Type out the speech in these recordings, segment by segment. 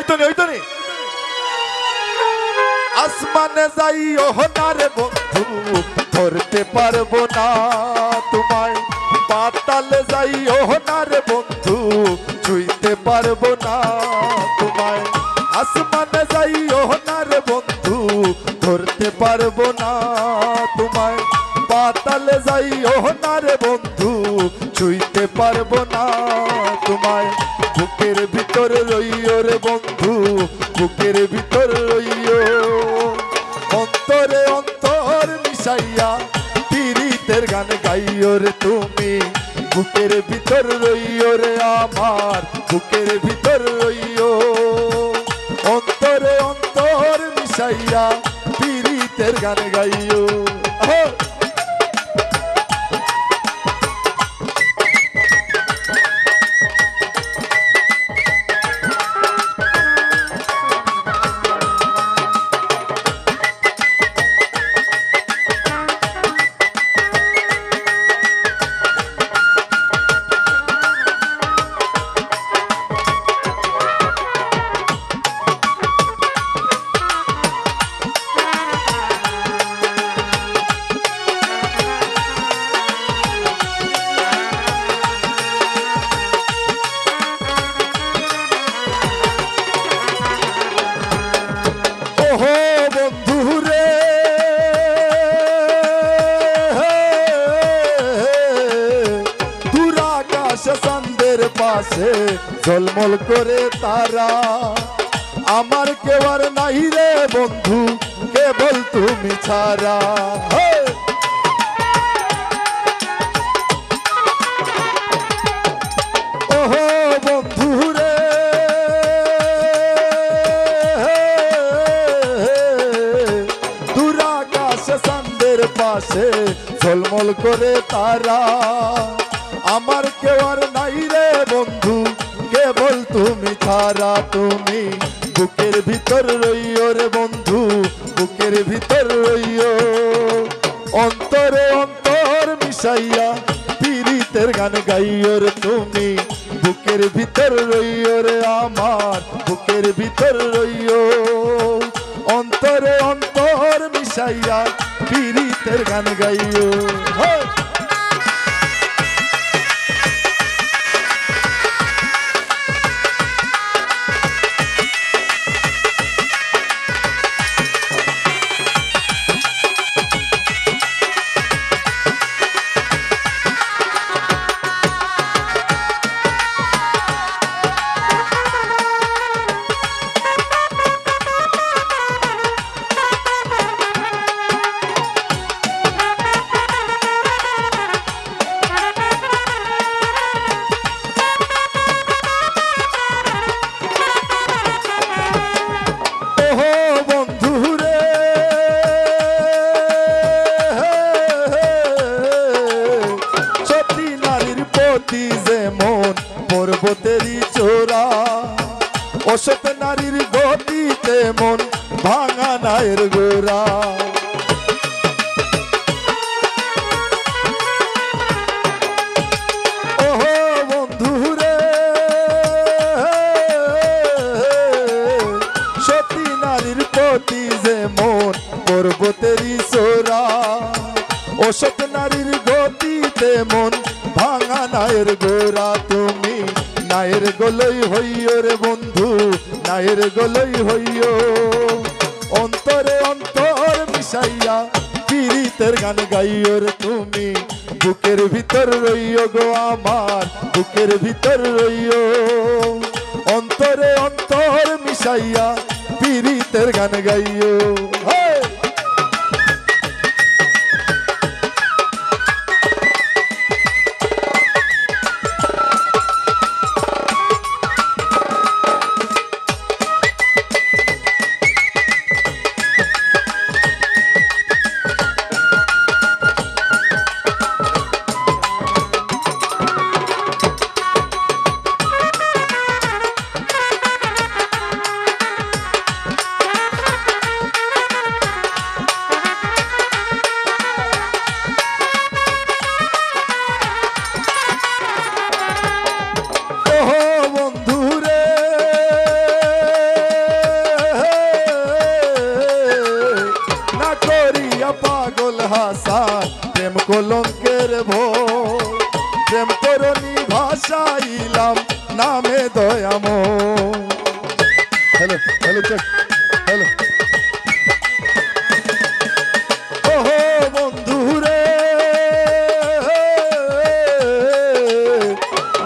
হইতো নি আসমানে যাইও না রে বন্ধু ধরতে পারবো না তোমায় পাতালে যাইও না রে বন্ধু ছুঁইতে পারবো না তোমায় আসমানে যাইও না রে বন্ধু ধরতে পারবো না তোমায় পাতালে যাইও না রে বন্ধু ছুঁইতে পারবো না তোমায় বুকের ভিতর রইও রে বন্ধু বুকের ভিতর রইও অন্তরে অন্তর মিশাইয়া পীড়িতের গান গাইও রে তুমি বুকের ভিতর রইও রে আমার বুকের ভিতর রইও অন্তরে অন্তর মিশাইয়া পীড়িতের গান গাইও চাঁদের পাশে ঝলমল করে তারা আমার কেউ আর নাই রে বন্ধু কেবল তুমি ছাড়া ওহো বন্ধু রে দূর আকাশে চাঁদের পাশে ঝলমল করে তারা আমার কেউ আর নাই রে বন্ধু কেবল তুমি ছাড়া তুমি বুকের ভিতর রইও রে বন্ধু বুকের ভিতর রইও অন্তরে অন্তর মিশাইয়া পীড়িতের গান গাইও রে তুমি বুকের ভিতর রইও রে আমার বুকের ভিতর রইও অন্তরে অন্তর মিশাইয়া পীড়িতের গান গাইও পর্বতেরই চোরা অসত নারীর গতিতে মন ভাঙা নায়ের গোরা ওহো বন্ধু রে সতী নারীর প্রতি যে মন পর্বতেরই চোরা অসত নারীর গতিতে মন ভাঙা নায়ের গোরা তুমি নায়ের গলই হইও রে বন্ধু নায়ের গলই হইও অন্তরে অন্তর মিশাইয়া পীড়িতের গান গাইও রে তুমি বুকের ভিতর রইও গো আমার বুকের ভিতর রইও অন্তরে অন্তর মিশাইয়া পীড়িতের গান গাইও হ্যালো চেক হ্যালো ওহো বন্ধু রে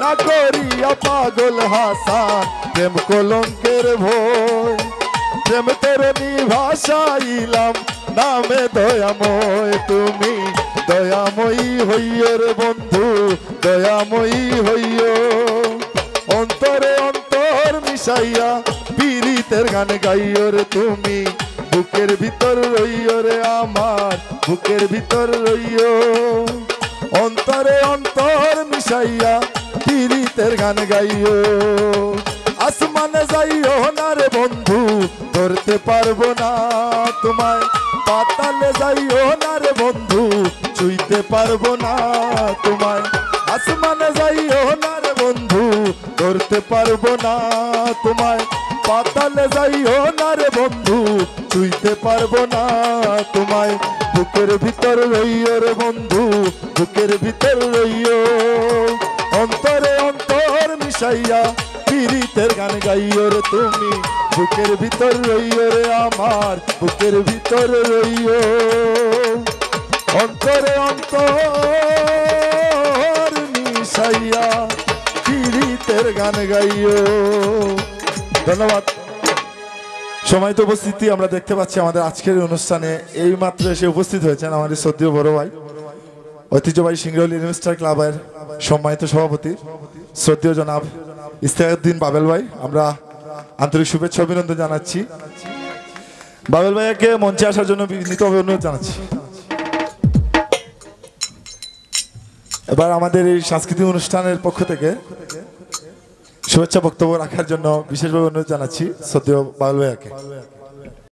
না করিয়া পাগল হাসান প্রেম কলঙ্কের ভয় প্রেম তোর নিভাসাইলাম নামে দয়াময় তুমি দয়াময়ী হইও রে বন্ধু দয়াময়ী হইও অন্তরে অন্তর মিশাইয়া পীড়িতের গান গাইও রে তুমি বুকের ভিতর রইও রে আমার বুকের ভিতর রইও অন্তরে অন্তর মিশাইয়া পীড়িতের গান গাইও আসমানে যাইও না রে বন্ধু ধরতে পারবো না তোমায় পাতালে যাইও না রে বন্ধু ছুঁইতে পারবো না তোমায় আসমানে যাইও না রে বন্ধু ধরতে পারবো না তোমায় পাতালে যাইও না রে বন্ধু ছুঁইতে পারবো না তোমায় বুকের ভিতর রইও রে বন্ধু বুকের ভিতর রইও অন্তরে অন্তর মিশাইয়া পীড়িতের গান গাইও রে তুমি বুকের ভিতর রইও রে আমার বুকের ভিতর রইও অন্তরে অন্তর মিশাইয়া পীড়িতের গান গাইও ধন্যবাদ সময়ত উপস্থিতি আমরা দেখতে পাচ্ছি আমাদের আজকের অনুষ্ঠানে এই মাত্র এসে উপস্থিত হয়েছেন আমাদের শ্রদ্ধেয় বড় ভাই ঐতিহ্যবাহী সিংহলী ইনভেস্টার ক্লাবের সম্মানিত সভাপতি শ্রদ্ধেয় জনাব ইস্তেহারউদ্দিন বাবেল ভাই আমরা আন্তরিক শুভেচ্ছা অভিনন্দন জানাচ্ছি বাবেল ভাইকে মঞ্চে আসার জন্য বিনীতভাবে অনুরোধ জানাচ্ছি এবার আমাদের এই সাংস্কৃতিক অনুষ্ঠানের পক্ষ থেকে শুভেচ্ছা বক্তব্য রাখার জন্য বিশেষভাবে অনুরোধ জানাচ্ছি শ্রদ্ধেয় বাবেল ভাইকে